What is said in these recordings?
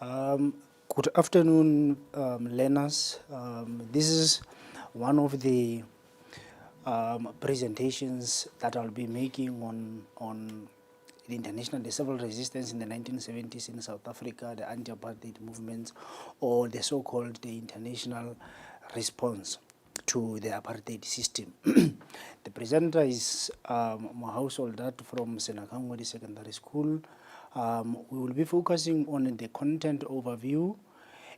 Good afternoon, learners. This is one of the presentations that I'll be making on the civil resistance in the 1970s in South Africa, the anti-apartheid movements, or the so-called the international response to the apartheid system. The presenter is Mohau Soldat from Senakangwadi Secondary School. We will be focusing on the content overview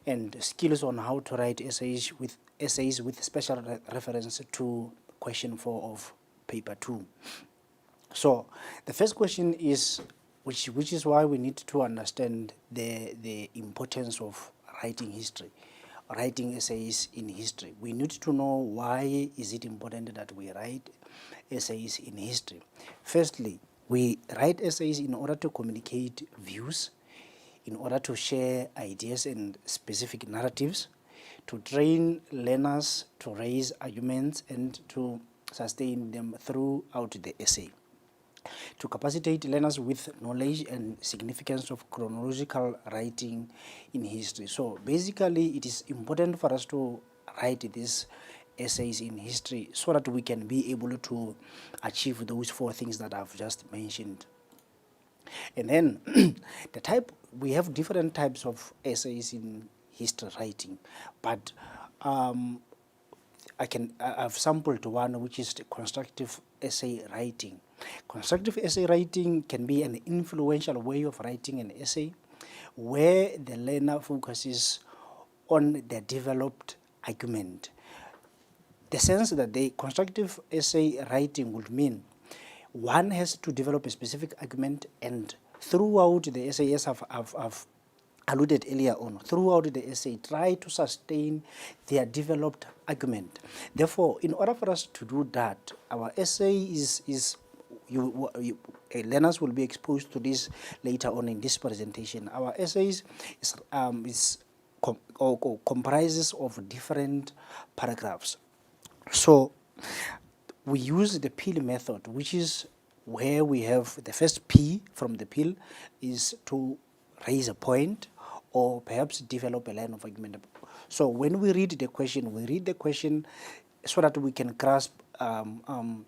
and skills on how to write essays with special reference to question 4 of paper 2. So the first question is, which is why we need to understand the importance of writing history, writing essays in history. We need to know why is it important that we write essays in history. Firstly, we write essays in order to communicate views, in order to share ideas and specific narratives, to train learners to raise arguments and to sustain them throughout the essay, to capacitate learners with knowledge and significance of chronological writing in history. So basically, it is important for us to write these essays in history so that we can be able to achieve those 4 things that I've just mentioned. And then we have different types of essays in history writing, but I've sampled one, which is the constructive essay writing. Constructive essay writing can be an influential way of writing an essay where the learner focuses on the developed argument. The sense that the constructive essay writing would mean one has to develop a specific argument, and throughout the essay, as I've alluded earlier on, throughout the essay, try to sustain their developed argument. Therefore, in order for us to do that, our essay learners will be exposed to this later on in this presentation. Our essays comprises of different paragraphs. So we use the peel method, which is where we have the first P from the peel is to raise a point or perhaps develop a line of argument. So when we read the question so that we can grasp the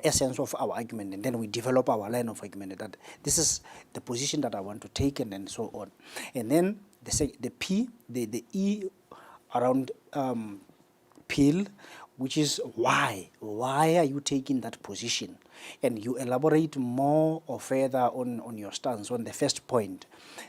essence of our argument, and then we develop our line of argument that this is the position that I want to take, and then so on. And then the P, the E around peel, which is why are you taking that position, and you elaborate more or further on your stance on the first point,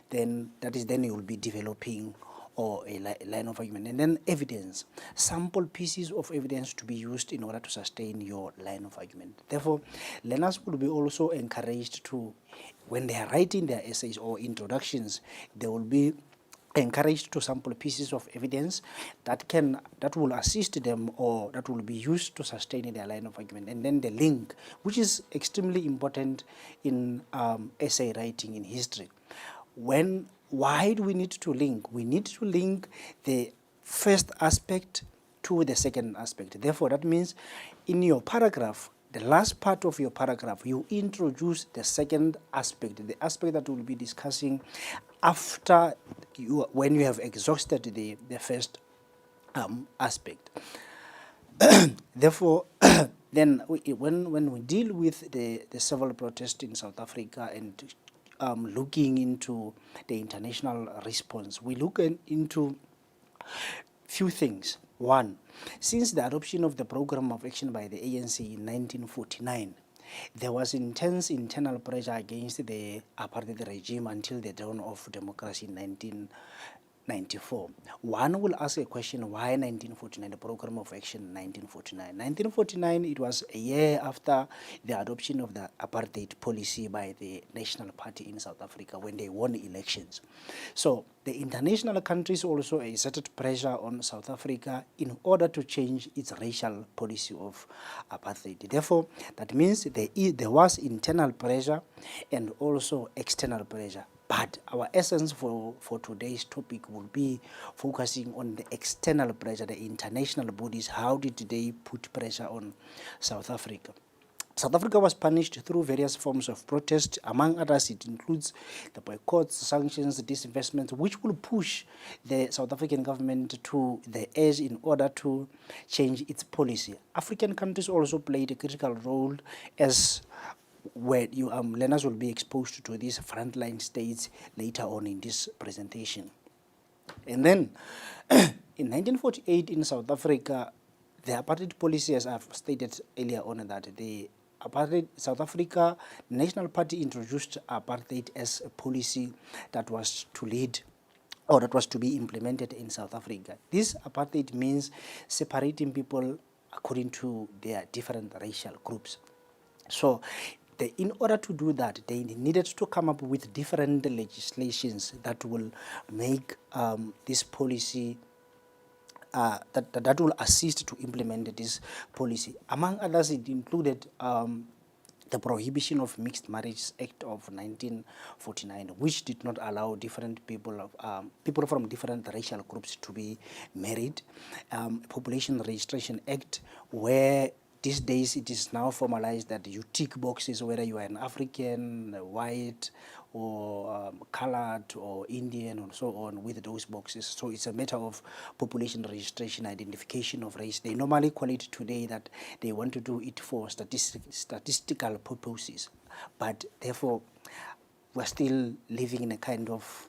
then you will be developing or a line of argument. And then evidence, sample pieces of evidence to be used in order to sustain your line of argument. Therefore, learners will be also encouraged to, when they are writing their essays or introductions, they will be encouraged to sample pieces of evidence that will assist them or that will be used to sustain their line of argument. And then the link, which is extremely important in essay writing in history. Why do we need to link? We need to link the first aspect to the second aspect. Therefore, that means in your paragraph, the last part of your paragraph, you introduce the second aspect, the aspect that we'll be discussing after when you have exhausted the first aspect. Therefore, then when we deal with the civil protest in South Africa and looking into the international response, we look into few things. One, since the adoption of the program of action by the ANC in 1949, there was intense internal pressure against the apartheid regime until the dawn of democracy in 1994. One will ask a question, why 1949, the program of action 1949? 1949, it was a year after the adoption of the apartheid policy by the National Party in South Africa when they won elections. So the international countries also exerted pressure on South Africa in order to change its racial policy of apartheid. Therefore, that means there was internal pressure and also external pressure. But our essence for today's topic will be focusing on the external pressure, the international bodies. How did they put pressure on South Africa? South Africa was punished through various forms of protest. Among others, it includes the boycotts, sanctions, disinvestment, which will push the South African government to the edge in order to change its policy. African countries also played a critical role, as where learners will be exposed to these frontline states later on in this presentation. And then in 1948 in South Africa, the apartheid policy, as I've stated earlier on, that the apartheid South Africa National Party introduced apartheid as a policy that was to lead, or that was to be implemented in South Africa. This apartheid means separating people according to their different racial groups. So in order to do that, they needed to come up with different legislations that will make this policy, that will assist to implement this policy. Among others, it included the Prohibition of Mixed Marriages Act of 1949, which did not allow different people from different racial groups to be married. Population Registration Act, where these days it is now formalized that you tick boxes whether you are an African, white, or colored, or Indian, and so on, with those boxes. So it's a matter of population registration, identification of race. They normally call it today that they want to do it for statistical purposes, but therefore we're still living in a kind of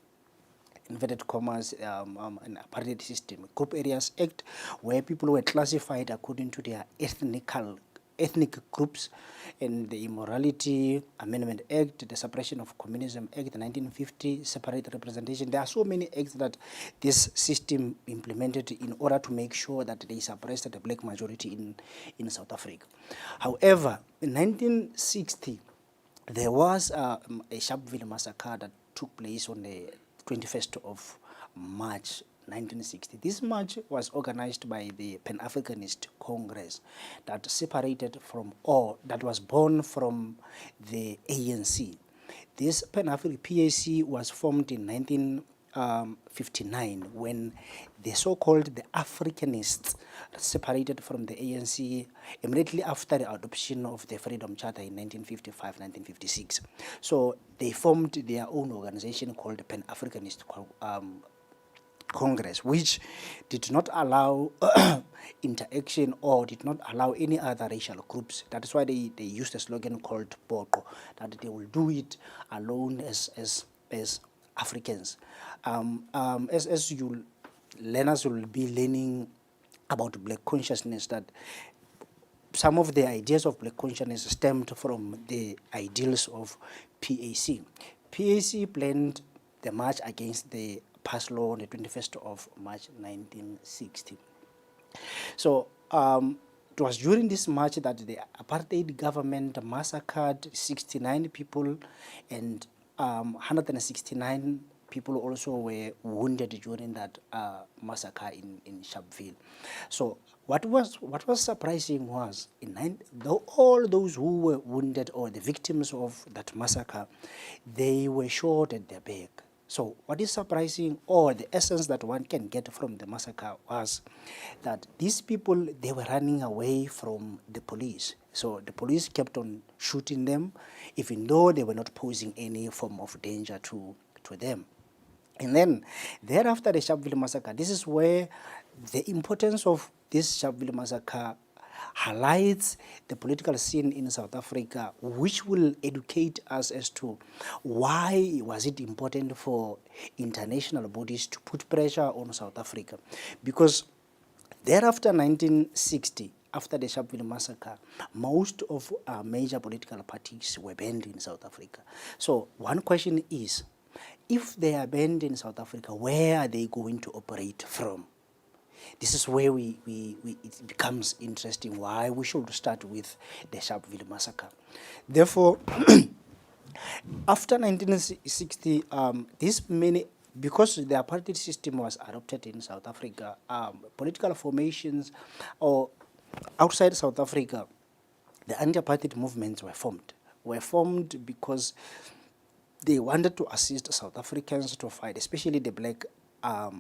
inverted commas, an apartheid system. Group Areas Act, where people were classified according to their ethnic groups, and the Immorality Amendment Act, the Suppression of Communism Act, the 1950 Separate Representation. There are so many acts that this system implemented in order to make sure that they suppressed the black majority in South Africa. However, in 1960, there was a Sharpeville massacre that took place on the 21st of March 1960. This march was organized by the PanAfricanist Congress that separated from, or that was born from, the ANC. This PAC was formed in 1959 when the so-called the Africanists separated from the ANC immediately after the adoption of the Freedom Charter in 1955-1956. So they formed their own organization called the PanAfricanist Congress, which did not allow interaction, or did not allow any other racial groups. That is why they used a slogan called boycott, that they will do it alone as Africans. As you learners will be learning about black consciousness, that some of the ideas of black consciousness stemmed from the ideals of PAC. PAC planned the march against the pass law on the 21st of March 1960. So it was during this march that the apartheid government massacred 69 people, and 169 people also were wounded during that massacre in Sharpeville. So what was surprising was, all those who were wounded, or the victims of that massacre, they were shot at their back. So what is surprising, or the essence that one can get from the massacre, was that these people, they were running away from the police. So the police kept on shooting them, even though they were not posing any form of danger to them. And then thereafter the Sharpeville massacre, this is where the importance of this Sharpeville massacre highlights the political scene in South Africa, which will educate us as to why was it important for international bodies to put pressure on South Africa. Because thereafter, 1960, after the Sharpeville massacre, most of our major political parties were banned in South Africa. So one question is, if they are banned in South Africa, where are they going to operate from? This is where it becomes interesting why we should start with the Sharpeville massacre. Therefore, after 1960, because the apartheid system was adopted in South Africa, political formations, or outside South Africa, the anti-apartheid movements were formed because they wanted to assist South Africans to fight, especially the black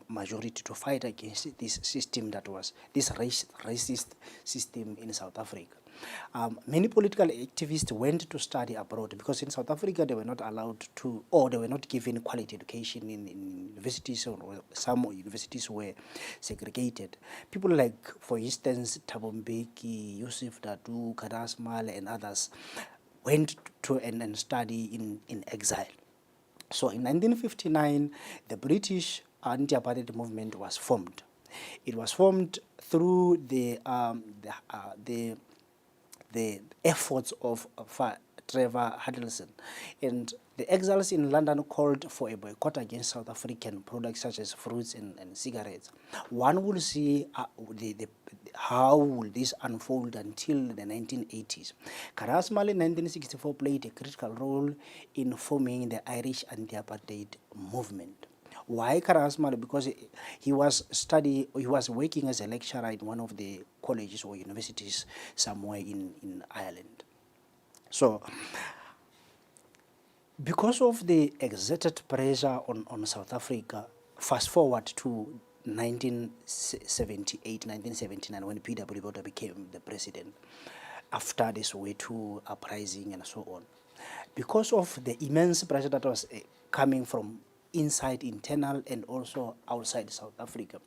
majority, to fight against this system that was this racist system in South Africa. Many political activists went to study abroad because in South Africa they were not allowed to, or they were not given quality education in universities, or some universities were segregated. People like, for instance, Thabo Mbeki, Yusuf Dadoo, Kadas Male, and others went to and study in exile. So in 1959, the British anti-apartheid movement was formed. It was formed through the efforts of Trevor Huddleston, and the exiles in London called for a boycott against South African products such as fruits and cigarettes. One will see how will this unfold until the 1980s. Karasmal in 1964 played a critical role in forming the Irish anti-apartheid movement. Why Karasmal? Because he was working as a lecturer in one of the colleges or universities somewhere in Ireland. So, because of the exerted pressure on South Africa, fast forward to 1978, 1979, when P.W. Botha became the president, after this Soweto uprising and so on. Because of the immense pressure that was coming from inside, internal, and also outside South Africa,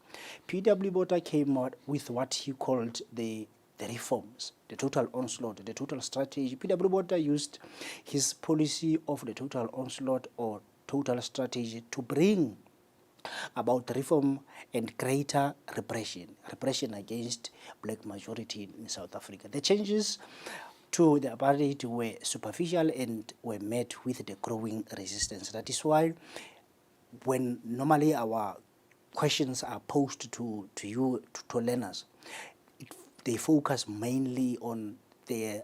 P.W. Botha came out with what he called the reforms, the total onslaught, the total strategy. P.W. Botha used his policy of the total onslaught or total strategy to bring about reform and greater repression against black majority in South Africa. The changes to the apartheid were superficial and were met with the growing resistance. That is why when normally our questions are posed to you, to learners, they focus mainly on the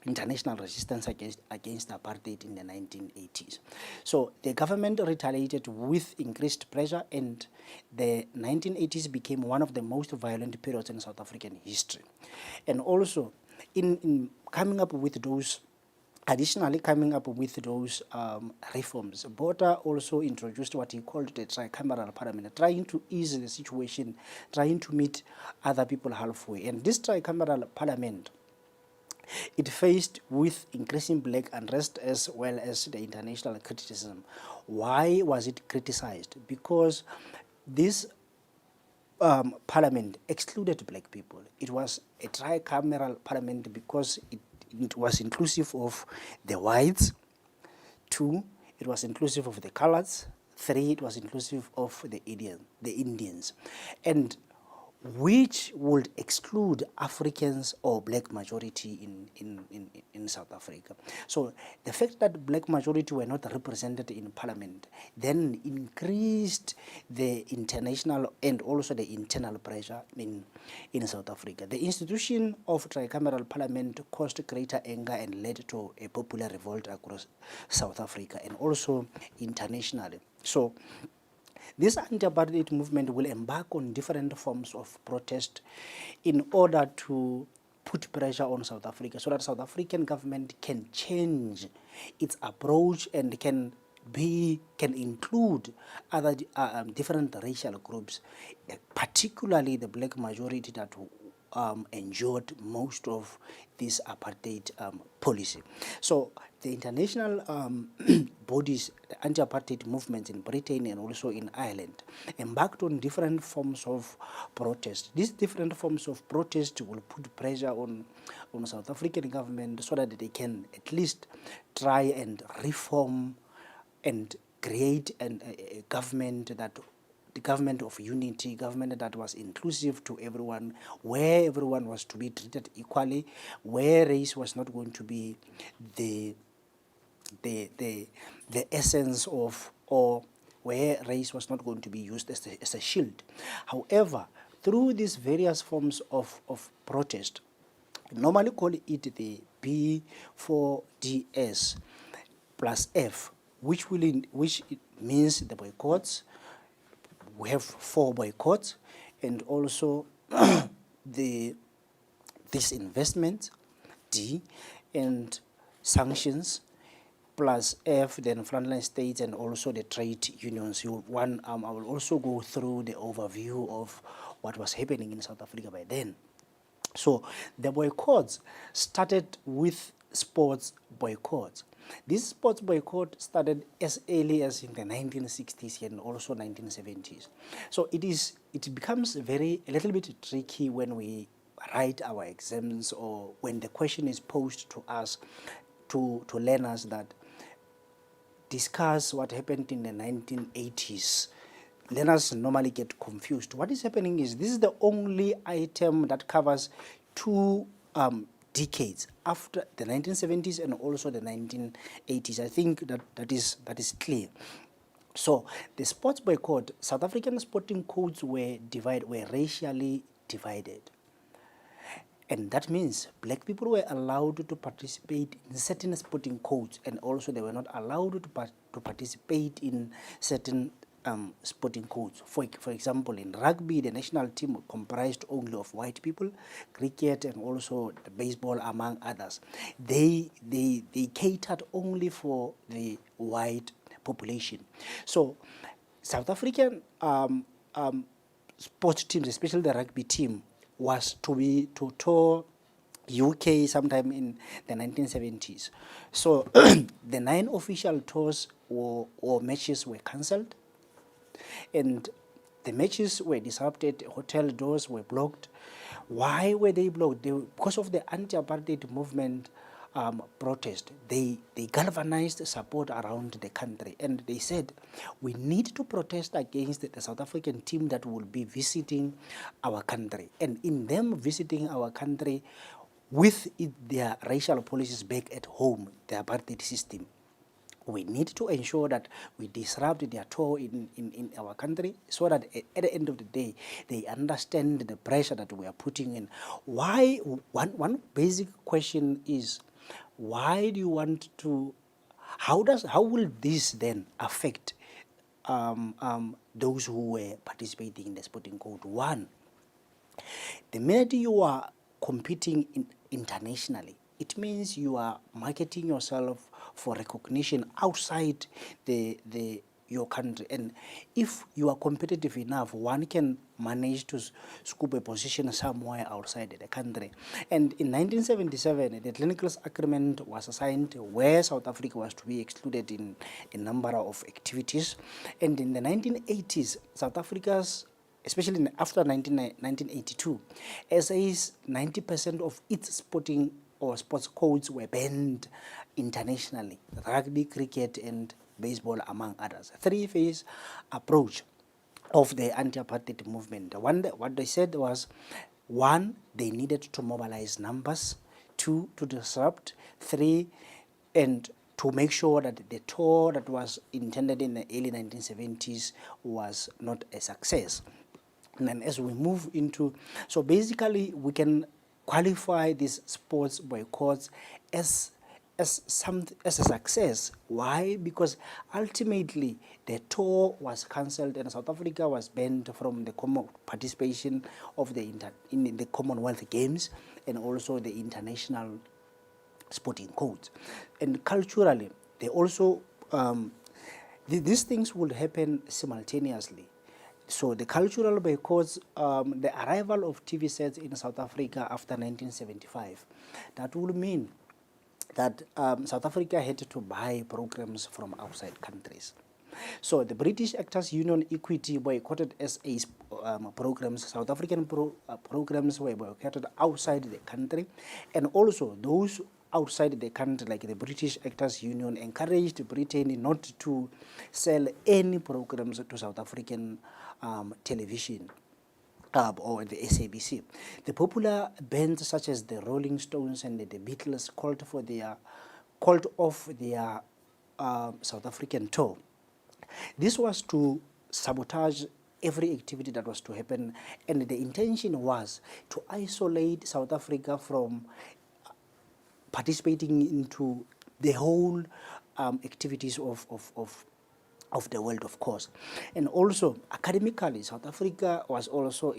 international resistance against apartheid in the 1980s. So the government retaliated with increased pressure, and the 1980s became one of the most violent periods in South African history. And also, in coming up with those, additionally coming up with those reforms, Botha also introduced what he called the tricameral parliament, trying to ease the situation, trying to meet other people halfway. And this tricameral parliament, it faced with increasing black unrest as well as the international criticism. Why was it criticized? Because this parliament excluded black people. It was a tricameral parliament because it was inclusive of the whites. 2, it was inclusive of the colors. 3, it was inclusive of the Indians. And which would exclude Africans or black majority in South Africa. So the fact that black majority were not represented in parliament then increased the international and also the internal pressure in South Africa. The institution of tricameral parliament caused greater anger and led to a popular revolt across South Africa and also internationally. So this anti-apartheid movement will embark on different forms of protest in order to put pressure on South Africa so that South African government can change its approach and can include other different racial groups, particularly the black majority that endured most of this apartheid policy. So the international bodies, the anti-apartheid movements in Britain and also in Ireland, embarked on different forms of protest. These different forms of protest will put pressure on South African government so that they can at least try and reform and create a government the government of unity, government that was inclusive to everyone, where everyone was to be treated equally, where race was not going to be the essence of, or where race was not going to be used as a shield. However, through these various forms of protest, we normally call it the B4DS plus F, which means the boycotts. We have 4 boycotts, and also the disinvestment, D, and sanctions, plus F, then Frontline States, and also the trade unions. I will also go through the overview of what was happening in South Africa by then. So the boycotts started with sports boycotts. This sports boycott started as early as in the 1960s and also 1970s. So it becomes a little bit tricky when we write our exams or when the question is posed to us, to learners, that discuss what happened in the 1980s. Learners normally get confused. What is happening is this is the only item that covers two decades, after the 1970s and also the 1980s. I think that is clear. So the sports boycott, South African sporting codes were racially divided. And that means black people were allowed to participate in certain sporting codes, and also they were not allowed to participate in certain sporting codes. For example, in rugby, the national team comprised only of white people, cricket and also the baseball, among others. They catered only for the white population. So South African sports teams, especially the rugby team, was to tour UK sometime in the 1970s. So the 9 official tours or matches were cancelled, and the matches were disrupted, hotel doors were blocked. Why were they blocked? Because of the anti-apartheid movement protest. They galvanized support around the country, and they said, we need to protest against the South African team that will be visiting our country. And in them visiting our country with their racial policies back at home, the apartheid system, we need to ensure that we disrupt their tour in our country, so that at the end of the day, they understand the pressure that we are putting in. Why? One basic question is, why do you want to, how will this then affect those who were participating in the sporting code? One, the minute you are competing internationally, it means you are marketing yourself for recognition outside your country. And if you are competitive enough, one can manage to scoop a position somewhere outside the country. And in 1977, the Clinicals Agreement was signed, where South Africa was to be excluded in a number of activities. And in the 1980s, South Africa's, especially after 1982, SA's 90% of its sporting or sports codes were banned internationally: rugby, cricket and baseball, among others. Three-phase approach of the anti-apartheid movement. What they said was, one, they needed to mobilize numbers; two, to disrupt; three, and to make sure that the tour that was intended in the early 1970s was not a success. And then as we move into, so basically we can qualify these sports boycotts as a success. Why? Because ultimately the tour was cancelled and South Africa was banned from the common participation of in the Commonwealth Games and also the international sporting codes. And culturally, they also these things would happen simultaneously. So the cultural boycotts, the arrival of TV sets in South Africa after 1975, that would mean that South Africa had to buy programs from outside countries. So the British Actors Union Equity boycotted SA's programs. South African programs were boycotted outside the country, and also those outside the country, like the British Actors Union, encouraged Britain not to sell any programs to South African television or the SABC. The popular bands such as the Rolling Stones and the Beatles called off their South African tour. This was to sabotage every activity that was to happen, and the intention was to isolate South Africa from participating into the whole activities of the world, of course. And also academically, South Africa was also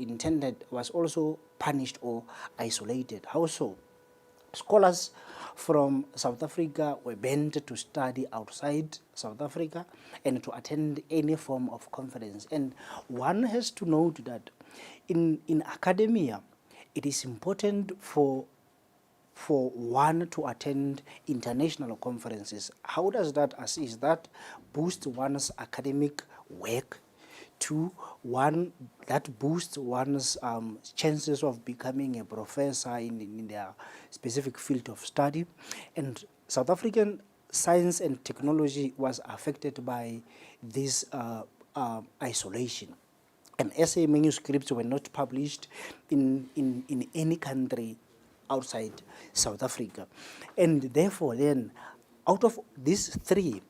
punished or isolated. How so? Scholars from South Africa were banned to study outside South Africa and to attend any form of conference. And one has to note that in academia, it is important for one to attend international conferences. How does that assist? That boosts one's academic work. Two, one that boosts one's chances of becoming a professor in their specific field of study. And South African science and technology was affected by this isolation. And essay manuscripts were not published in any country outside South Africa. And therefore then, out of these three,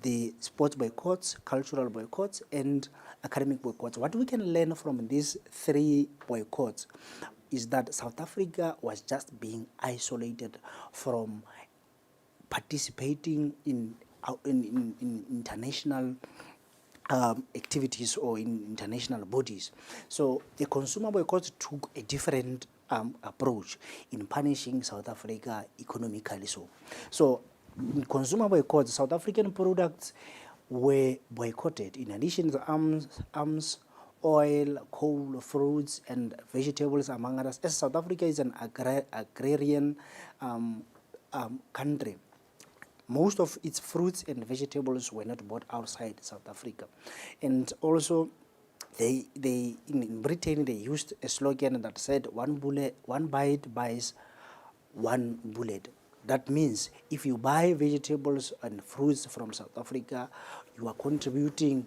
the sports boycotts, cultural boycotts, and academic boycotts, what we can learn from these three boycotts is that South Africa was just being isolated from participating in international activities or in international bodies. So the consumer boycott took a different approach in punishing South Africa economically. So in consumer boycott, South African products were boycotted. In addition to arms, oil, coal, fruits, and vegetables, among others. As South Africa is an agrarian country, most of its fruits and vegetables were not bought outside South Africa. And also, they in Britain, they used a slogan that said, one bite buys one bullet. That means if you buy vegetables and fruits from South Africa, you are contributing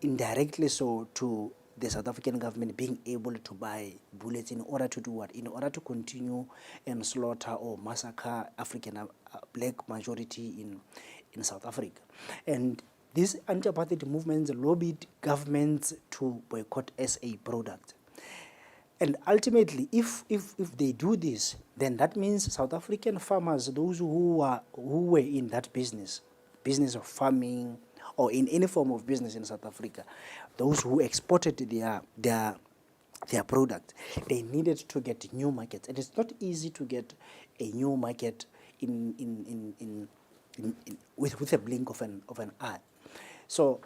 indirectly so to the South African government being able to buy bullets in order to do what? In order to continue and slaughter or massacre African black majority in South Africa. And these anti-apartheid movements lobbied governments to boycott SA products. And ultimately, if they do this, then that means South African farmers, those who were in that business of farming, or in any form of business in South Africa, those who exported their product, they needed to get new markets. And it's not easy to get a new market with a blink of an eye. So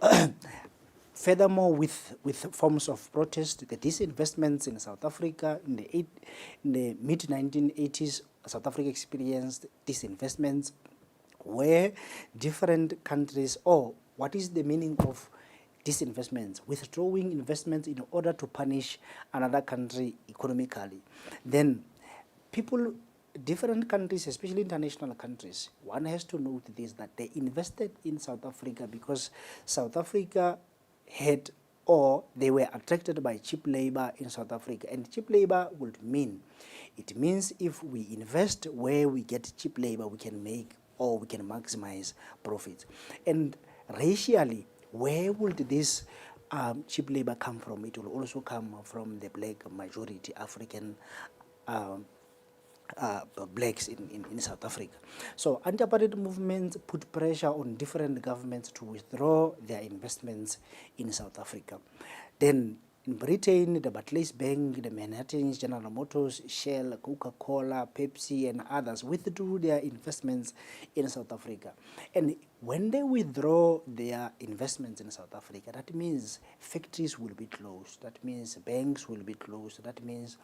furthermore, with forms of protest, the disinvestments in South Africa in the mid-1980s, South Africa experienced disinvestments where different countries, or what is the meaning of disinvestments? Withdrawing investments in order to punish another country economically. Then different countries, especially international countries, one has to note this, that they invested in South Africa because South Africa had, or they were attracted by cheap labor in South Africa. And cheap labor it means if we invest where we get cheap labor, we can make, or we can maximize profits. And racially, where would this cheap labor come from? It will also come from the black majority African blacks in South Africa. So anti-apartheid movements put pressure on different governments to withdraw their investments in South Africa. Then in Britain, the Barclays Bank, the Manhattan, General Motors, Shell, Coca-Cola, Pepsi, and others withdrew their investments in South Africa. And when they withdraw their investments in South Africa, that means factories will be closed. That means banks will be closed. That means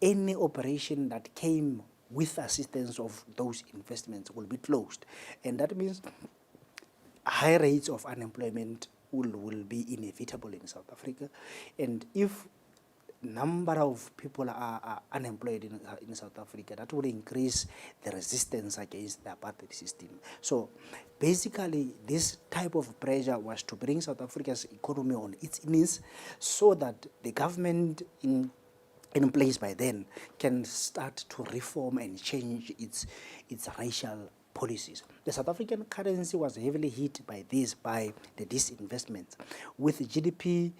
any operation that came with assistance of those investments will be closed. And that means high rates of unemployment will be inevitable in South Africa. And if number of people are unemployed in South Africa, that will increase the resistance against the apartheid system. So basically, this type of pressure was to bring South Africa's economy on its knees so that the government in place by then can start to reform and change its racial policies. The South African currency was heavily hit by the disinvestment, with GDP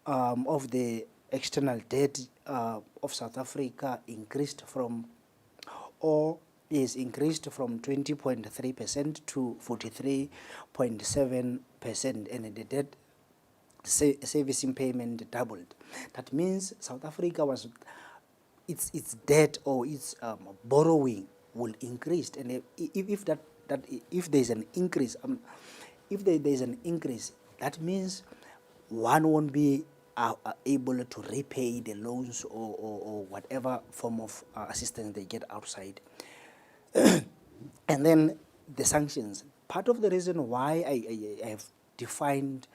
of the external debt of South Africa increased from 20.3% to 43.7%, and the debt servicing payment doubled. That means South Africa was its debt or its borrowing will increase, and if there's an increase, that means one won't be are able to repay the loans or whatever form of assistance they get outside. And then the sanctions. Part of the reason why I have defined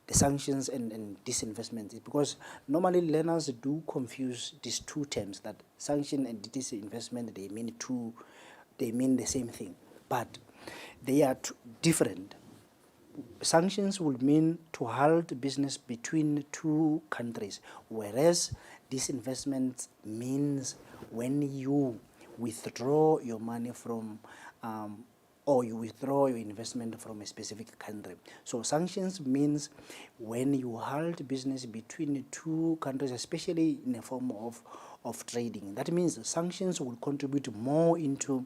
the sanctions and disinvestment is because normally learners do confuse these two terms, that sanction and disinvestment, they mean the same thing, but they are different. Sanctions would mean to halt business between two countries, whereas disinvestment means when you withdraw your money from or you withdraw your investment from a specific country. So sanctions means when you halt business between two countries, especially in a form of trading. That means sanctions will contribute more into,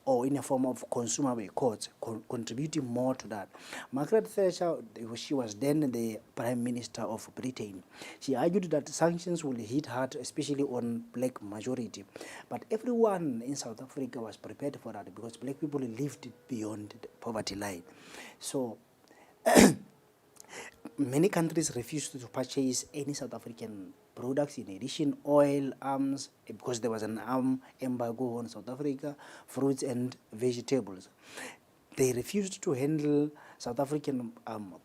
or in a form of consumer boycotts, contributing more to that. Margaret Thatcher, she was then the Prime Minister of Britain. She argued that sanctions will hit hard, especially on black majority. But everyone in South Africa was prepared for that because black people lived beyond the poverty line. So many countries refused to purchase any South African products, in addition oil, arms, because there was an arm embargo on South Africa, fruits and vegetables. They refused to handle South African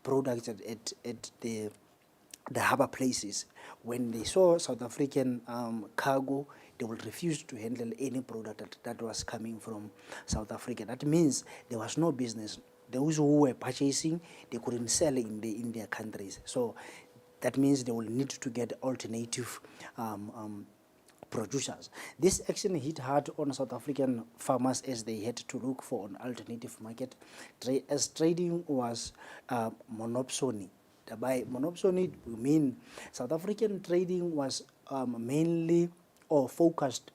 products at the harbor places. When they saw South African cargo, they would refuse to handle any product that was coming from South Africa. That means there was no business. Those who were purchasing, they couldn't sell in their countries. So that means they will need to get alternative producers. This action hit hard on South African farmers as they had to look for an alternative market, as trading was monopsony. By monopsony, we mean South African trading was mainly or focused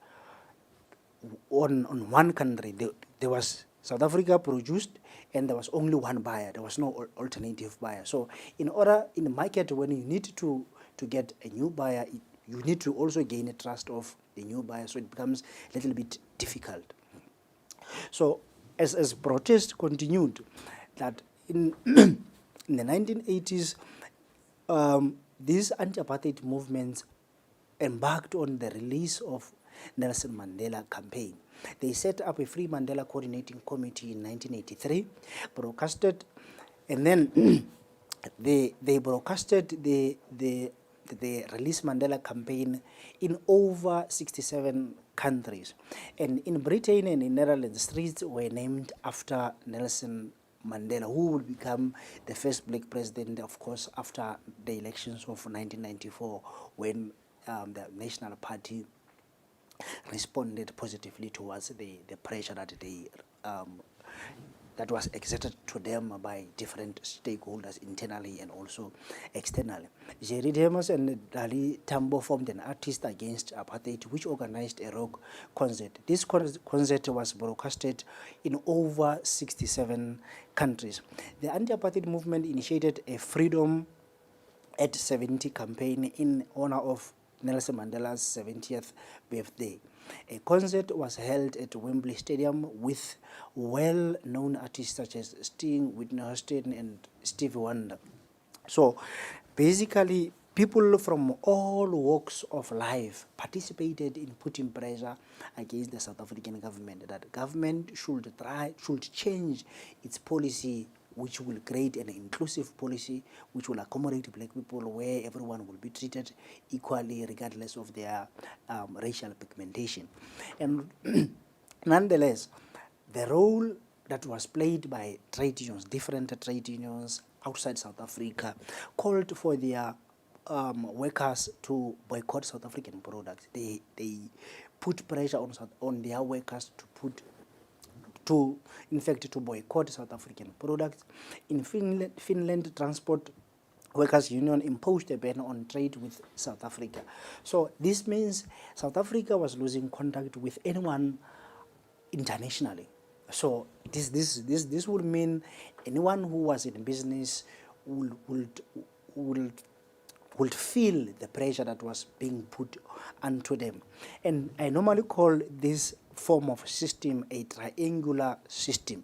on one country. There was South Africa produced, and there was only one buyer. There was no alternative buyer. So in the market, when you need to get a new buyer, you need to also gain the trust of the new buyer. So it becomes a little bit difficult. So as protest continued, that in in the 1980s, these anti-apartheid movements embarked on the release of Nelson Mandela Campaign. They set up a Free Mandela Coordinating Committee in 1983, broadcasted, and then they broadcasted the Release Mandela Campaign in over 67 countries. And in Britain and in Netherlands, streets were named after Nelson Mandela, who would become the first black president, of course, after the elections of 1994, when the National Party responded positively towards the pressure that that was exerted to them by different stakeholders internally and also externally. Jerry Demus and Dali Tambo formed an Artist Against Apartheid, which organized a rock concert. This concert was broadcasted in over 67 countries. The anti-apartheid movement initiated a Freedom at 70 campaign in honor of Nelson Mandela's 70th birthday. A concert was held at Wembley Stadium with well-known artists such as Sting, Whitney Houston, and Stevie Wonder. So basically, people from all walks of life participated in putting pressure against the South African government, that government should change its policy, which will create an inclusive policy which will accommodate black people, where everyone will be treated equally regardless of their racial pigmentation. And nonetheless, the role that was played by trade unions, different trade unions outside South Africa, called for their workers to boycott South African products. They put pressure on their workers to boycott South African products. In Finland, Transport Workers Union imposed a ban on trade with South Africa. So this means South Africa was losing contact with anyone internationally. So this would mean anyone who was in business would feel the pressure that was being put onto them. And I normally call this form of system a triangular system,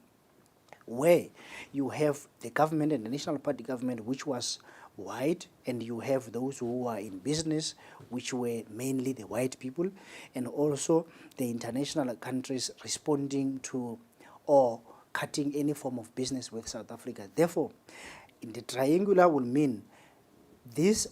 where you have the government and the National Party government, which was white, and you have those who are in business, which were mainly the white people, and also the international countries responding to or cutting any form of business with South Africa. Therefore, in the triangular will mean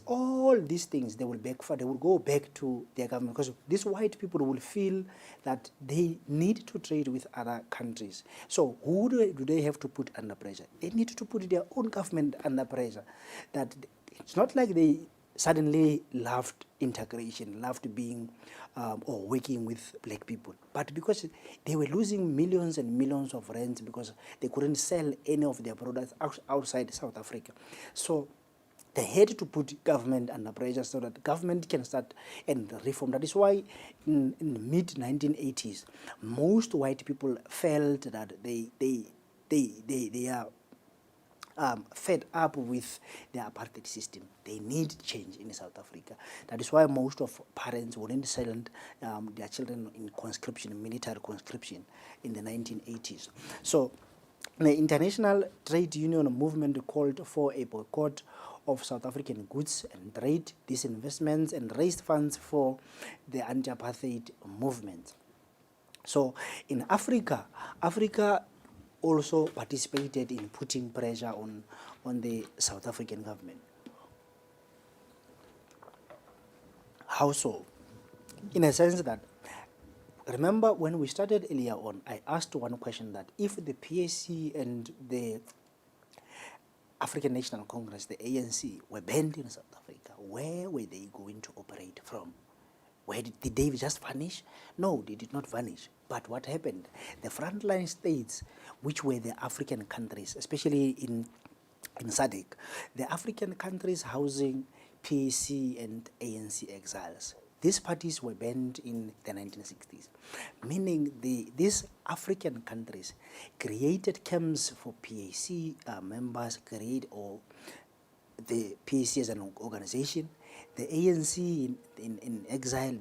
all these things, they will backfire, they will go back to their government, because these white people will feel that they need to trade with other countries. So who do they have to put under pressure? They need to put their own government under pressure. That it's not like they suddenly loved integration, loved being or working with black people, but because they were losing millions and millions of rands because they couldn't sell any of their products outside South Africa. So they had to put government under pressure so that the government can start and reform. That is why in the mid-1980s, most white people felt that they are fed up with the apartheid system. They need change in South Africa. That is why most of parents wouldn't send their children in conscription, military conscription in the 1980s. So the international trade union movement called for a boycott of South African goods and trade, disinvestments, and raised funds for the anti-apartheid movement. So in Africa also participated in putting pressure on the South African government. How so? In a sense that, remember when we started earlier on, I asked one question, that if the PAC and the African National Congress, the ANC, were banned in South Africa, where were they going to operate from? Where did they just vanish? No, they did not vanish. But what happened? The Frontline States, which were the African countries, especially in SADC, the African countries housing PAC and ANC exiles, these parties were banned in the 1960s, meaning these African countries created camps for PAC members, or the PAC as an organization. The ANC in exile,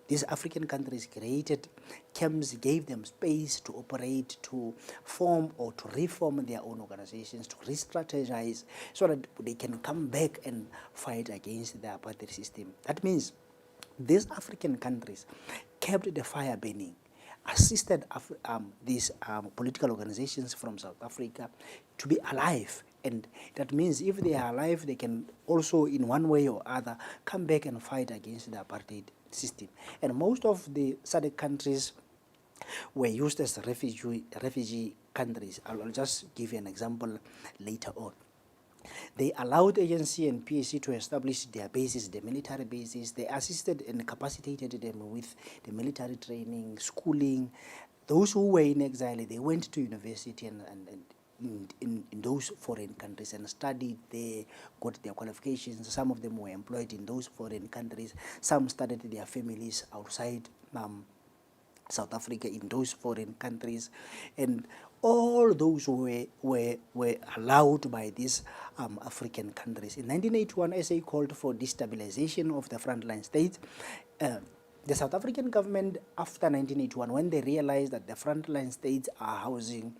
these African countries created camps, gave them space to operate, to form or to reform their own organizations, to re-strategize, so that they can come back and fight against the apartheid system. That means these African countries kept the fire burning, assisted these political organizations from South Africa to be alive. And that means if they are alive, they can also, in one way or other, come back and fight against the apartheid system. And most of the SADC countries were used as refugee countries. I'll just give you an example later on. They allowed ANC and PAC to establish their bases, the military bases. They assisted and capacitated them with the military training, schooling. Those who were in exile, they went to university and in those foreign countries and studied there, got their qualifications. Some of them were employed in those foreign countries. Some started their families outside South Africa in those foreign countries. And all those were allowed by these African countries. In 1981, SA called for destabilization of the Frontline States. The South African government, after 1981, when they realized that the Frontline States are housing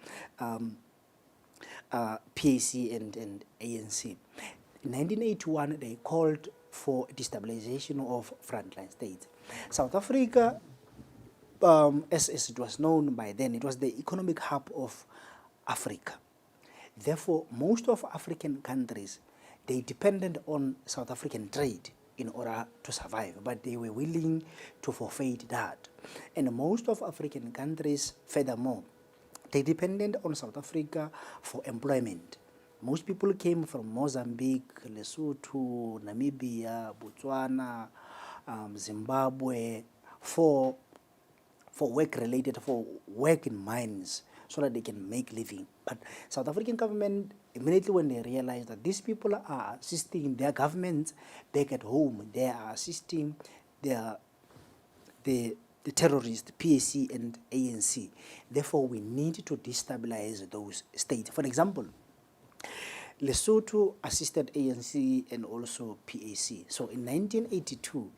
PAC and ANC, in 1981, they called for destabilization of Frontline States. South Africa, as it was known by then, it was the economic hub of Africa. Therefore, most of African countries, they depended on South African trade in order to survive, but they were willing to forfeit that. And most of African countries, furthermore, they depended on South Africa for employment. Most people came from Mozambique, Lesotho, Namibia, Botswana, Zimbabwe, for work in mines, so that they can make living. But South African government, immediately when they realized that these people are assisting their governments back at home, they are assisting the terrorists, PAC and ANC. Therefore, we need to destabilize those states. For example, Lesotho assisted ANC and also PAC. So in 1982,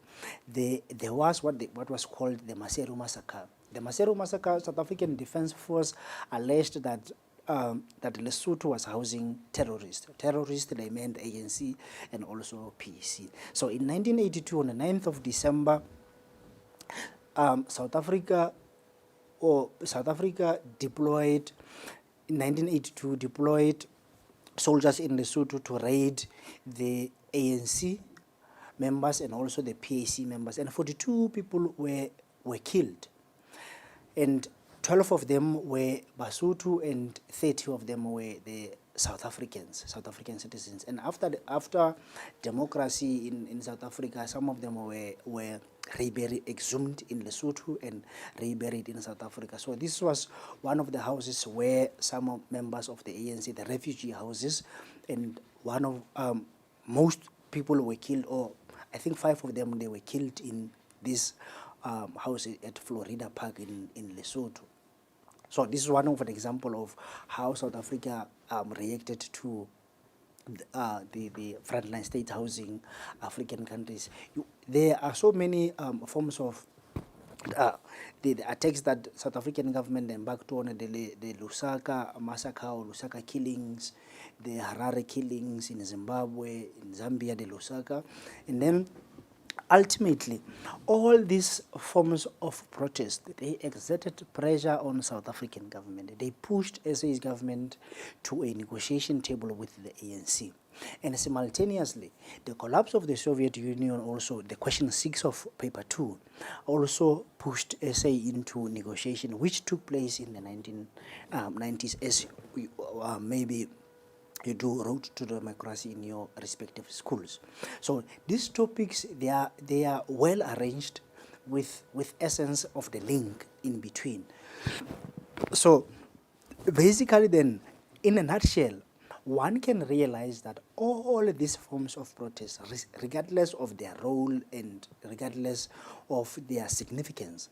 there was what was called the Maseru Massacre. The Maseru Massacre, South African Defence Force alleged that that Lesotho was housing terrorists. Terrorists, they meant ANC and also PEC. So in 1982, on the 9th of December, South Africa deployed, in 1982, deployed soldiers in Lesotho to raid the ANC members and also the PAC members, and 42 people were killed, and 12 of them were Basotho and 30 of them were the South African citizens. And after democracy in South Africa, some of them were reburied, exhumed in Lesotho and reburied in South Africa. So this was one of the houses where some members of the ANC, the refugee houses, and one of most people were killed, or I think 5 of them, they were killed in this house at Florida Park in Lesotho. So this is one of an example of how South Africa reacted to the Frontline States housing African countries. There are so many forms of the attacks that South African government embarked on, the Lusaka massacre or Lusaka killings, the Harare killings in Zimbabwe, in Zambia, the Lusaka, and then ultimately, all these forms of protest, they exerted pressure on South African government. They pushed SA's government to a negotiation table with the ANC. And simultaneously, the collapse of the Soviet Union, also the question 6 of paper 2, also pushed SA into negotiation, which took place in the 1990s, as maybe you do Road to Democracy in your respective schools. So these topics, they are well arranged with essence of the link in between. So basically then, in a nutshell, one can realize that all these forms of protest, regardless of their role and regardless of their significance,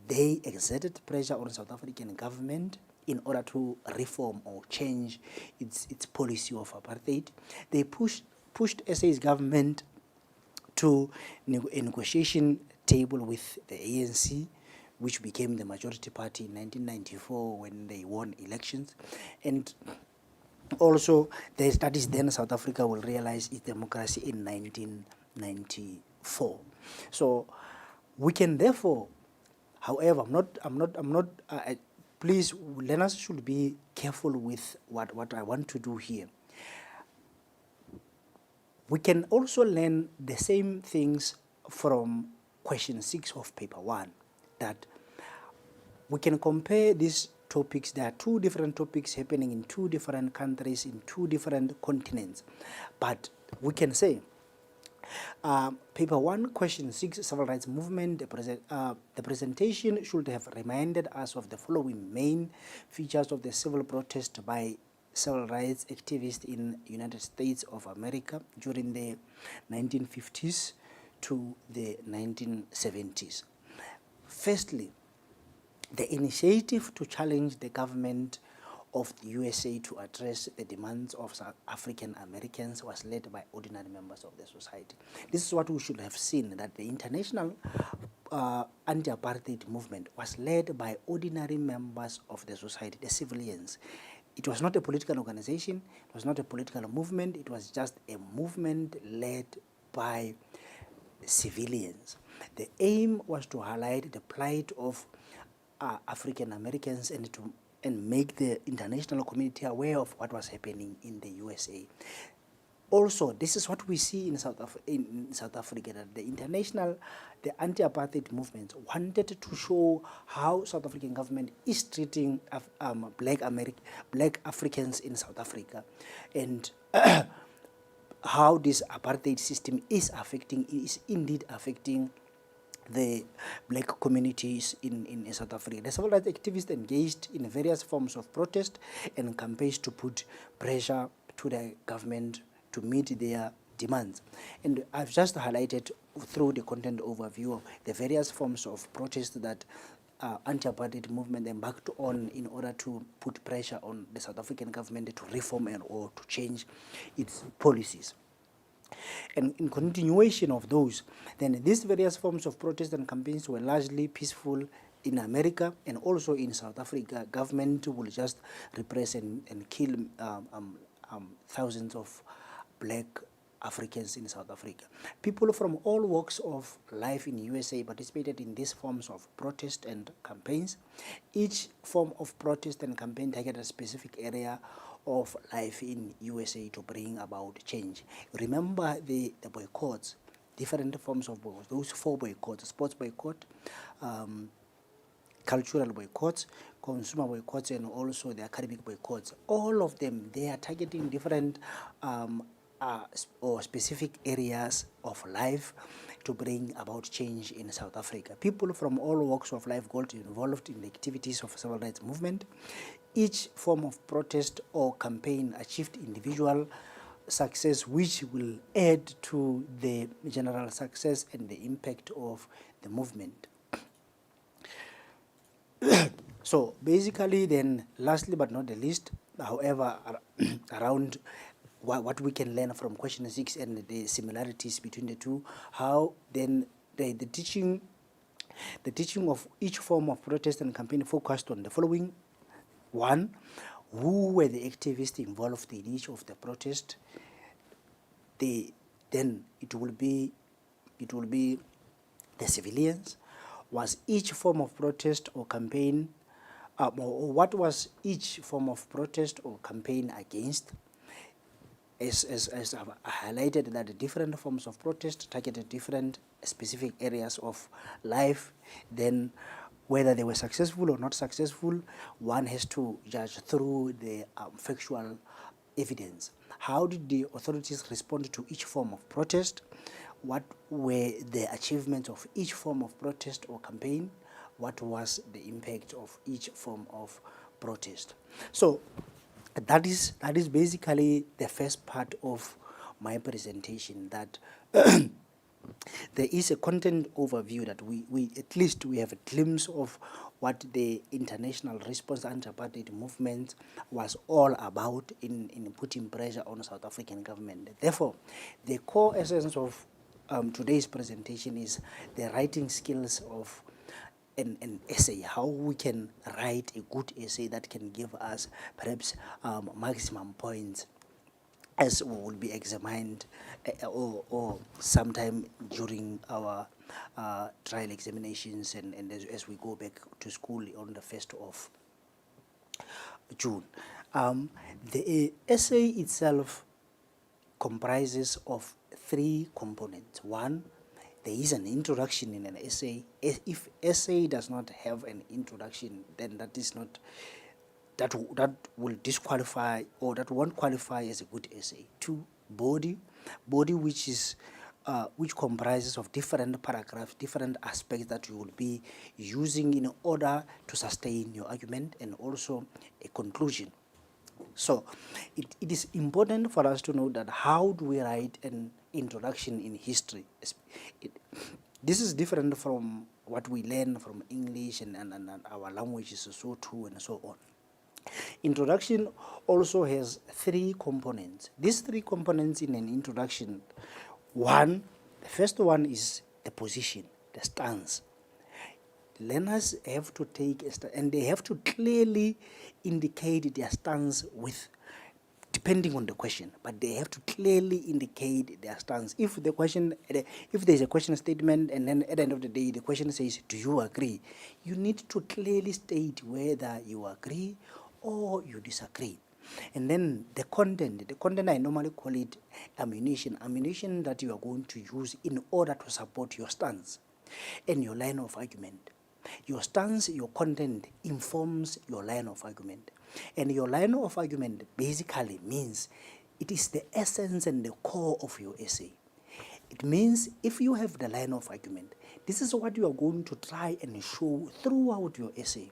they exerted pressure on South African government in order to reform or change its policy of apartheid. They pushed SA's government to a negotiation table with the ANC, which became the majority party in 1994 when they won elections. And also, that is then South Africa will realize its democracy in 1994. So we can therefore, however, please, learners should be careful with what I want to do here. We can also learn the same things from question 6 of paper 1, that we can compare these topics. There are 2 different topics happening in 2 different countries, in 2 different continents. But we can say, paper 1, question 6, civil rights movement, the presentation should have reminded us of the following main features of the civil protest by civil rights activists in United States of America during the 1950s to the 1970s. Firstly, the initiative to challenge the government of the USA to address the demands of South African Americans was led by ordinary members of the society. This is what we should have seen, that the international anti-apartheid movement was led by ordinary members of the society, the civilians. It was not a political organization, it was not a political movement, it was just a movement led by civilians. The aim was to highlight the plight of African Americans and make the international community aware of what was happening in the USA. Also, this is what we see in South Africa, that the anti-apartheid movement wanted to show how South African government is treating black Africans in South Africa, and how this apartheid system is indeed affecting the black communities in South Africa. The civil rights activists engaged in various forms of protest and campaigns to put pressure to the government to meet their demands. And I've just highlighted through the content overview the various forms of protest that anti-apartheid movement embarked on in order to put pressure on the South African government to reform or to change its policies. And in continuation of those, then these various forms of protest and campaigns were largely peaceful in America and also in South Africa, government will just repress and kill thousands of black Africans in South Africa. People from all walks of life in USA participated in these forms of protest and campaigns. Each form of protest and campaign targeted a specific area of life in USA to bring about change. Remember the boycotts, different forms of boycotts, those 4 boycotts: sports boycott, cultural boycotts, consumer boycotts, and also the academic boycotts. All of them, they are targeting different or specific areas of life to bring about change in South Africa. People from all walks of life got involved in the activities of civil rights movement. Each form of protest or campaign achieved individual success, which will add to the general success and the impact of the movement. So basically then, lastly but not the least, however, around what we can learn from question 6 and the similarities between the two, how then the teaching of each form of protest and campaign focused on the following. 1, who were the activists involved in each of the protests? Then it will be the civilians. Was each form of protest or campaign, or what was each form of protest or campaign against? As I've highlighted, that the different forms of protest targeted different specific areas of life. Then whether they were successful or not successful, one has to judge through the factual evidence. How did the authorities respond to each form of protest? What were the achievements of each form of protest or campaign? What was the impact of each form of protest? So that is basically the first part of my presentation, that there is a content overview that we at least we have a glimpse of what the international response anti-apartheid movement was all about in putting pressure on South African government. Therefore, the core essence of today's presentation is the writing skills of an essay, how we can write a good essay that can give us perhaps maximum points, as will be examined or sometime during our trial examinations and as we go back to school on the 1st of June. The essay itself comprises of 3 components. 1, there is an introduction in an essay. If essay does not have an introduction, then that will disqualify, or that won't qualify as a good essay. 2, body which comprises of different paragraphs, different aspects that you will be using in order to sustain your argument, and also a conclusion. So it is important for us to know that how do we write an introduction in history. This is different from what we learn from English and our languages, so too and so on. Introduction also has 3 components. These 3 components in an introduction: 1, the first one is the position, the stance. Learners have to take a stance, and they have to clearly indicate their stance depending on the question, but they have to clearly indicate their stance. If there's a question statement, and then at the end of the day the question says, do you agree? You need to clearly state whether you agree or you disagree. And then the content I normally call it ammunition that you are going to use in order to support your stance and your line of argument. Your stance, your content informs your line of argument. And your line of argument basically means it is the essence and the core of your essay. It means if you have the line of argument, this is what you are going to try and show throughout your essay.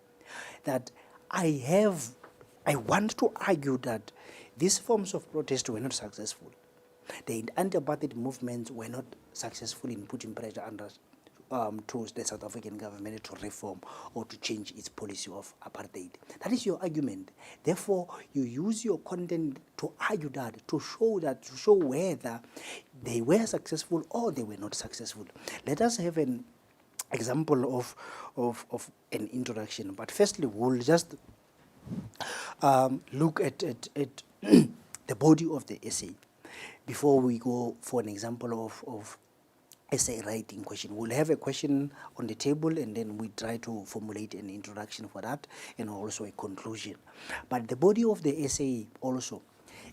That I want to argue that these forms of protest were not successful. The anti-apartheid movements were not successful in putting pressure towards the South African government to reform or to change its policy of apartheid. That is your argument. Therefore, you use your content to argue that, to show whether they were successful or they were not successful. Let us have example of an introduction. But firstly, we'll just look at the body of the essay before we go for an example of essay writing question. We'll have a question on the table, and then we try to formulate an introduction for that and also a conclusion. But the body of the essay also,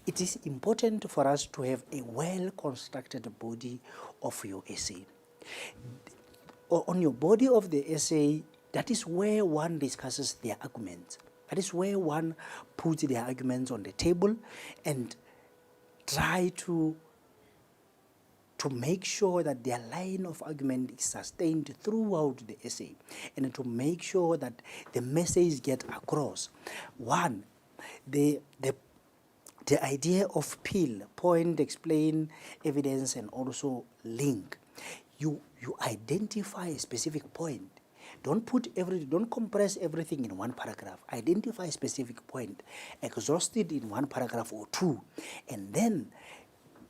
it is important for us to have a well-constructed body of your essay. On your body of the essay, that is where one discusses their arguments. That is where one puts their arguments on the table and try to make sure that their line of argument is sustained throughout the essay, and to make sure that the message get across. One, the idea of peel, point, explain, evidence, and also link. You identify a specific point. Don't compress everything in one paragraph. Identify a specific point, exhaust it in one paragraph or two, and then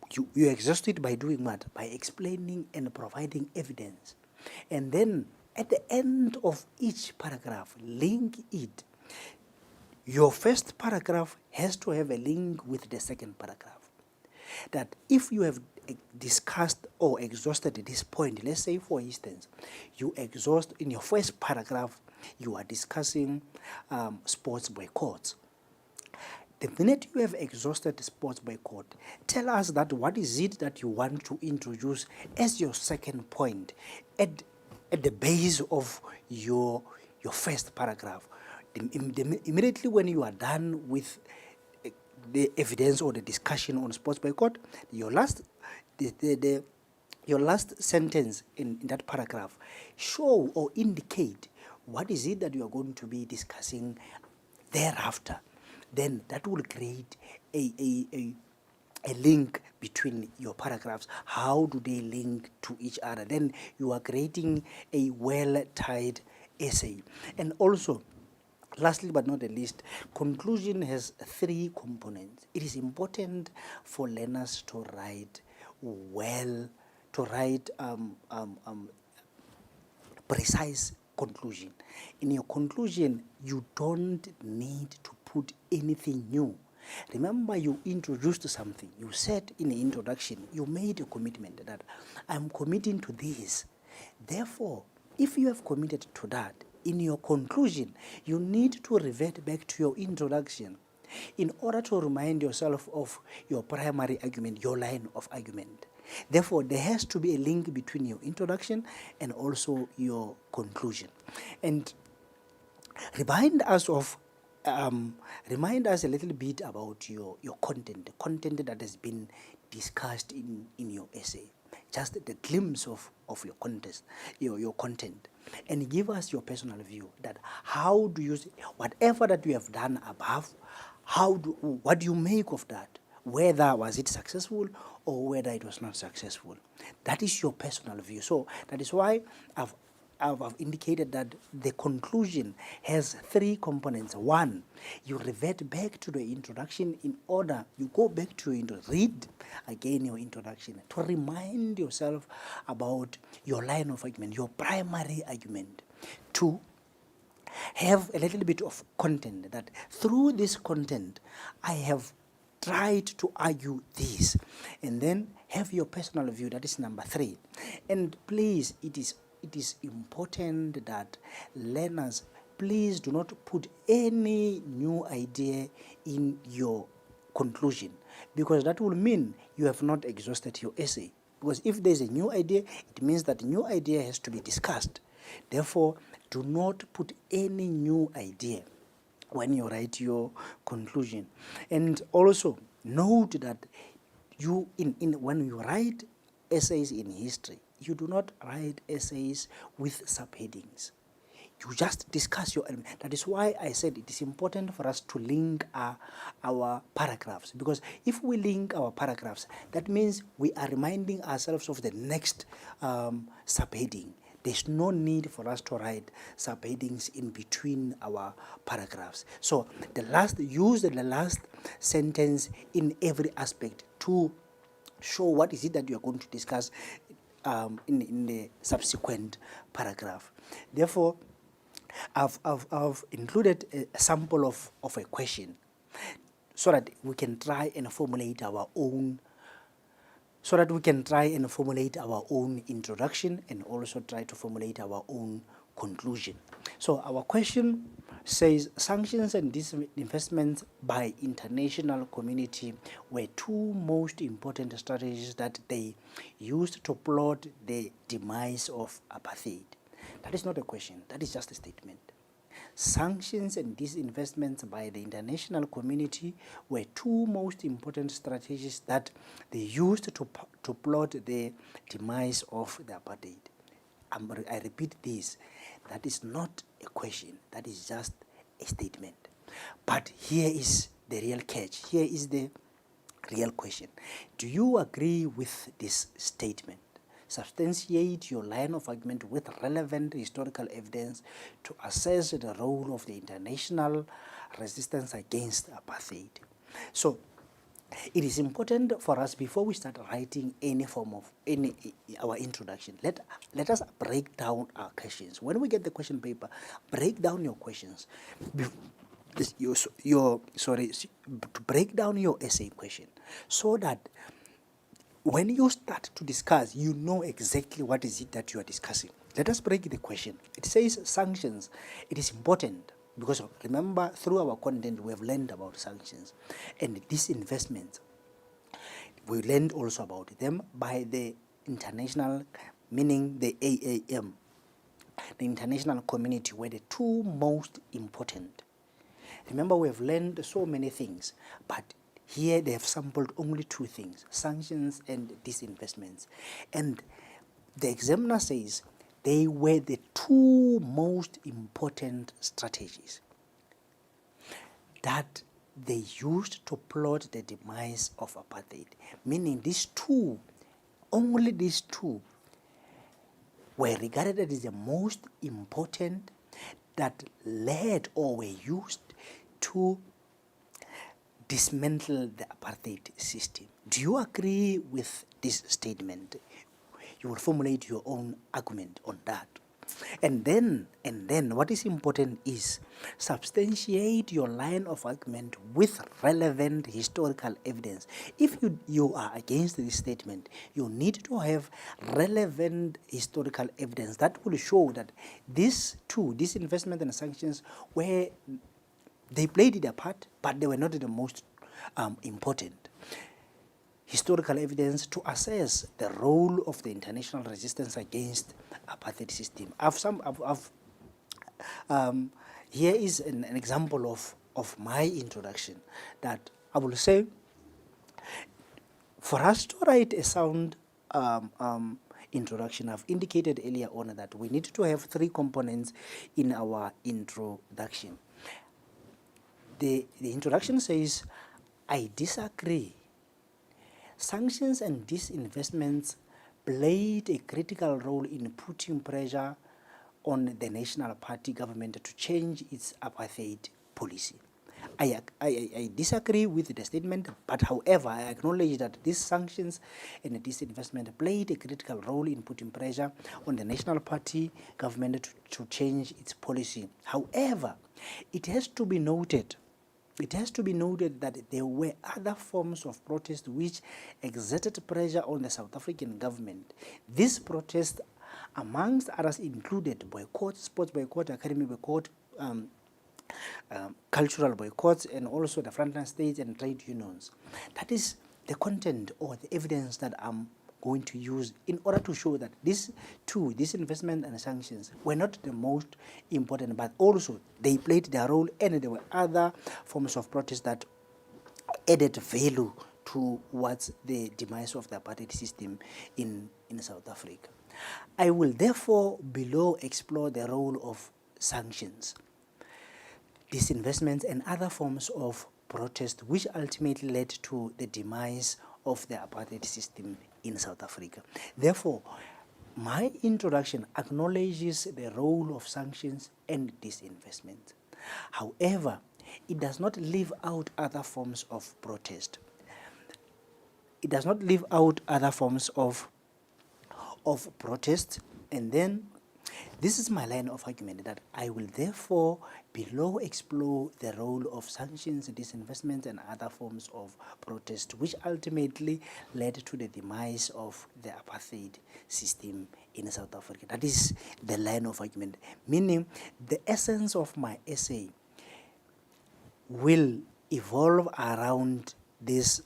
you exhaust it by doing what? By explaining and providing evidence. And then at the end of each paragraph, link it. Your first paragraph has to have a link with the second paragraph. That if you have discussed or exhausted this point, let's say for instance, you exhaust in your first paragraph, you are discussing sports boycotts. The minute you have exhausted the sports boycott, tell us that what is it that you want to introduce as your second point at the base of your first paragraph. Immediately when you are done with the evidence or the discussion on sports boycott, your last sentence in that paragraph show or indicate what is it that you are going to be discussing thereafter. Then that will create a link between your paragraphs. How do they link to each other? Then you are creating a well-tied essay. And also, lastly but not the least, conclusion has three components. It is important for learners to write well, to write precise conclusion. In your conclusion, you don't need to put anything new. Remember, you introduced something. You said in the introduction, you made a commitment that I'm committing to this. Therefore, if you have committed to that, in your conclusion, you need to revert back to your introduction in order to remind yourself of your primary argument, your line of argument. Therefore, there has to be a link between your introduction and also your conclusion. And remind us a little bit about your content, the content that has been discussed in your essay. Just the glimpse of your content, and give us your personal view that how do you, whatever that you have done above, what do you make of that? Whether was it successful or whether it was not successful. That is your personal view. So that is why I've indicated that the conclusion has three components. One, you revert back to the introduction in order, you go back to read again your introduction to remind yourself about your line of argument, your primary argument. Two, have a little bit of content, that through this content, I have tried to argue this. And then have your personal view, that is number three. And please, it is important that learners, please do not put any new idea in your conclusion, because that will mean you have not exhausted your essay. Because if there's a new idea, it means that new idea has to be discussed. Therefore, do not put any new idea when you write your conclusion. And also note that when you write essays in history, you do not write essays with subheadings. You just discuss your element. That is why I said it is important for us to link our paragraphs. Because if we link our paragraphs, that means we are reminding ourselves of the next subheading. There's no need for us to write subheadings in between our paragraphs. So use the last sentence in every aspect to show what is it that you are going to discuss in the subsequent paragraph. Therefore, I've included a sample of a question so that we can try and formulate our own introduction and also try to formulate our own conclusion. So our question says, sanctions and disinvestment by international community were two most important strategies that they used to plot the demise of apartheid. That is not a question, that is just a statement. Sanctions and disinvestments by the international community were two most important strategies that they used to plot the demise of the apartheid. I repeat this, that is not a question, that is just a statement. But here is the real catch, here is the real question. Do you agree with this statement? Substantiate your line of argument with relevant historical evidence to assess the role of the international resistance against apartheid. So, it is important for us, before we start writing any form of our introduction, let us break down our questions. When we get the question paper, break down your questions. To break down your essay question, so that when you start to discuss, you know exactly what is it that you are discussing. Let us break the question. It says sanctions. It is important because, remember, through our content we have learned about sanctions and disinvestment. We learned also about them by the international, meaning the AAM. The international community were the two most important. Remember, we have learned so many things, but here they have sampled only two things, sanctions and disinvestments. And the examiner says they were the two most important strategies that they used to plot the demise of apartheid. Meaning these two, only these two, were regarded as the most important that led or were used to dismantle the apartheid system. Do you agree with this statement? You will formulate your own argument on that. And then what is important is substantiate your line of argument with relevant historical evidence. If you are against this statement, you need to have relevant historical evidence that will show that these two, disinvestment and sanctions, were they played their part, but they were not the most important. Historical evidence to assess the role of the international resistance against apartheid system. Here is an example of my introduction that I will say, for us to write a sound introduction, I've indicated earlier on that we need to have three components in our introduction. The introduction says, I disagree. Sanctions and disinvestments played a critical role in putting pressure on the National Party government to change its apartheid policy. I disagree with the statement, but however, I acknowledge that these sanctions and disinvestment played a critical role in putting pressure on the National Party government to change its policy. However, it has to be noted that there were other forms of protest which exerted pressure on the South African government. These protests, amongst others, included boycott, sports boycott, academic boycott, cultural boycotts, and also the Frontline States and trade unions. That is the content or the evidence that I'm going to use in order to show that these two, disinvestment and sanctions, were not the most important, but also they played their role, and there were other forms of protest that added value towards the demise of the apartheid system in South Africa. I will therefore below explore the role of sanctions, disinvestments, and other forms of protest which ultimately led to the demise of the apartheid system in South Africa. Therefore, my introduction acknowledges the role of sanctions and disinvestment. However, it does not leave out other forms of protest. It does not leave out other forms of of protest. And then this is my line of argument, that I will therefore below explore the role of sanctions, disinvestment, and other forms of protest, which ultimately led to the demise of the apartheid system in South Africa. That is the line of argument, meaning the essence of my essay will evolve around this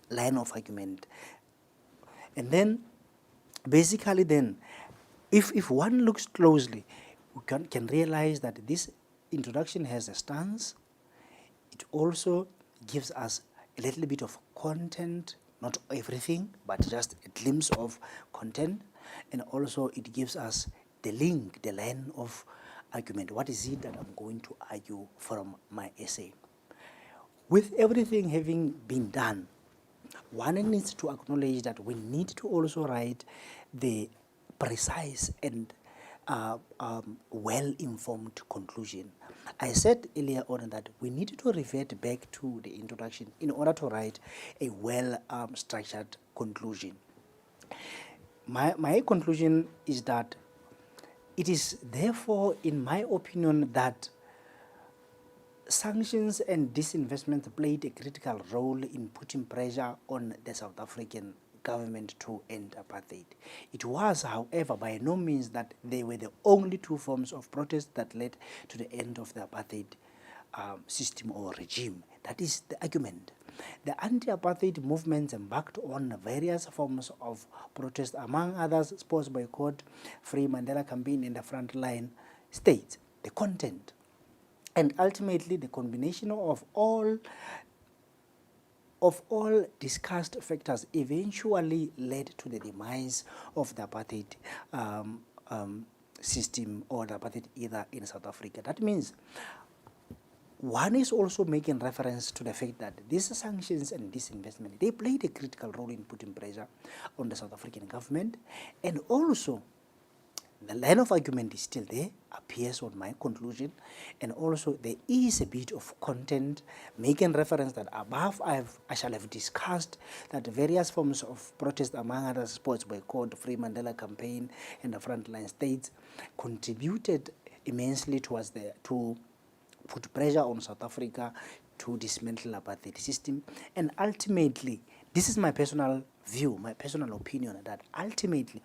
line of argument. And then basically then, if one looks closely, we can realize that this introduction has a stance. It also gives us a little bit of content, not everything, but just a glimpse of content. And also it gives us the link, the line of argument. What is it that I'm going to argue from my essay? With everything having been done, one needs to acknowledge that we need to also write the precise and well-informed conclusion. I said earlier on that we need to revert back to the introduction in order to write a well-structured conclusion. My conclusion is that it is therefore, in my opinion, that sanctions and disinvestment played a critical role in putting pressure on the South African government to end apartheid. It was, however, by no means that they were the only two forms of protest that led to the end of the apartheid system or regime. That is the argument. The anti-apartheid movements embarked on various forms of protest, among others, sports boycott, Free Mandela Campaign, and the Frontline States. The content. And ultimately, the combination of all discussed factors eventually led to the demise of the apartheid system or the apartheid era in South Africa. That means one is also making reference to the fact that these sanctions and disinvestment, they played a critical role in putting pressure on the South African government. And also, the line of argument is still there, appears on my conclusion, and also there is a bit of content making reference that above I shall have discussed that various forms of protest, among others, sports boycott, Free Mandela Campaign, and the Frontline States, contributed immensely towards to put pressure on South Africa to dismantle the apartheid system. And ultimately, this is my personal view, my personal opinion, that ultimately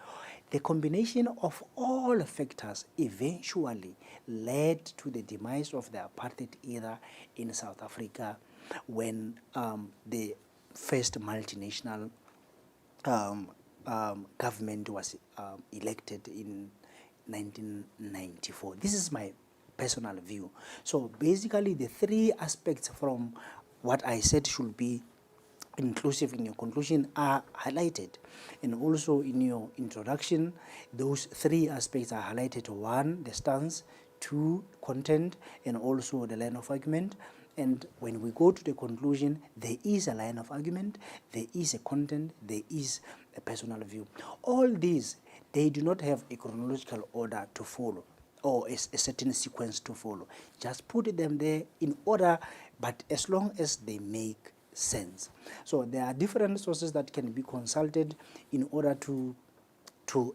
the combination of all factors eventually led to the demise of the apartheid era in South Africa when the first multinational government was elected in 1994. This is my personal view. So basically the three aspects from what I said should be inclusive in your conclusion are highlighted, and also in your introduction those three aspects are highlighted: one, the stance; two, content; and also the line of argument. And when we go to the conclusion, there is a line of argument, there is a content, there is a personal view. All these, they do not have a chronological order to follow or a certain sequence to follow. Just put them there in order, but as long as they make sense. So there are different sources that can be consulted in order to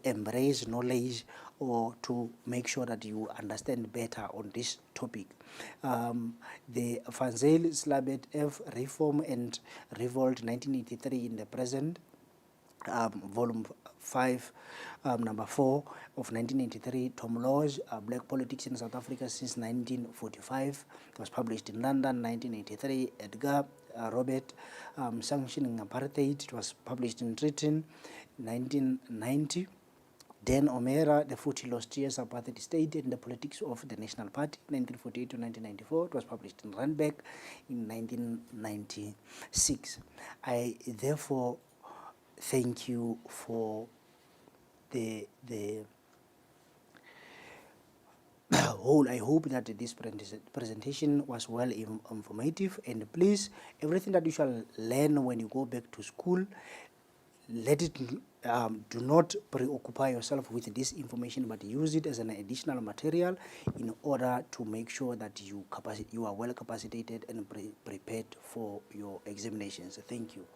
embrace knowledge or to make sure that you understand better on this topic. The Van Zyl Slabbert F. Reform and Revolt 1983 in the present, volume 5, number 4 of 1983, Tom Lodge, Black Politics in South Africa since 1945. It was published in London, 1983. Edgar Robert, Sanctioning Apartheid. It was published in Britain, 1990. Dan O'Meara, The 40 Lost Years, Apartheid State and the Politics of the National Party, 1948 to 1994. It was published in Randbeck in 1996. I therefore thank you for the whole. I hope that this presentation was well informative, and please, everything that you shall learn when you go back to school, let it do not preoccupy yourself with this information, but use it as an additional material in order to make sure that you are well capacitated and prepared for your examinations. Thank you.